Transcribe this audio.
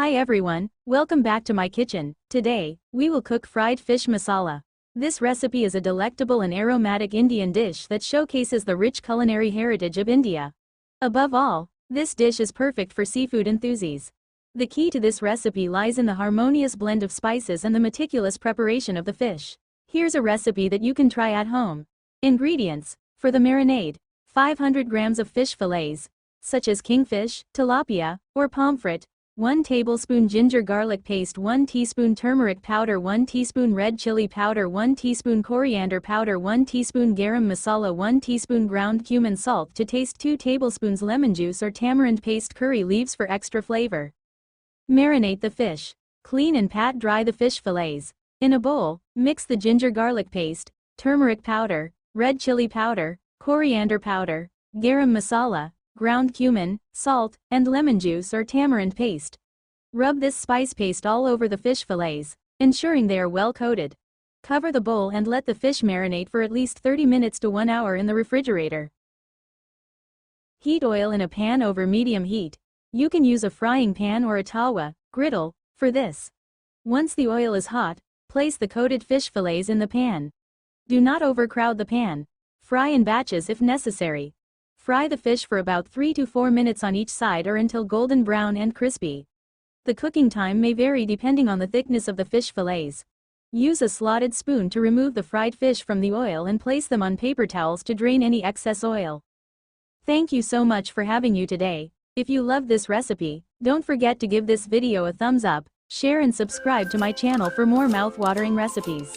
Hi everyone, welcome back to my kitchen. Today, we will cook fried fish masala. This recipe is a delectable and aromatic Indian dish that showcases the rich culinary heritage of India. Above all, this dish is perfect for seafood enthusiasts. The key to this recipe lies in the harmonious blend of spices and the meticulous preparation of the fish. Here's a recipe that you can try at home. Ingredients: for the marinade, 500 grams of fish fillets, such as kingfish, tilapia, or pomfret, 1 tablespoon ginger garlic paste, 1 teaspoon turmeric powder, 1 teaspoon red chili powder, 1 teaspoon coriander powder, 1 teaspoon garam masala, 1 teaspoon ground cumin, salt to taste, 2 tablespoons lemon juice or tamarind paste, curry leaves for extra flavor. Marinate the fish. Clean and pat dry the fish fillets. In a bowl, mix the ginger garlic paste, turmeric powder, red chili powder, coriander powder, garam masala, ground cumin, salt, and lemon juice or tamarind paste. Rub this spice paste all over the fish fillets, ensuring they are well coated. Cover the bowl and let the fish marinate for at least 30 minutes to 1 hour in the refrigerator. Heat oil in a pan over medium heat. You can use a frying pan or a tawa, griddle, for this. Once the oil is hot, place the coated fish fillets in the pan. Do not overcrowd the pan. Fry in batches if necessary. Fry the fish for about 3 to 4 minutes on each side or until golden brown and crispy. The cooking time may vary depending on the thickness of the fish fillets. Use a slotted spoon to remove the fried fish from the oil and place them on paper towels to drain any excess oil. Thank you so much for having you today. If you love this recipe, don't forget to give this video a thumbs up, share and subscribe to my channel for more mouth-watering recipes.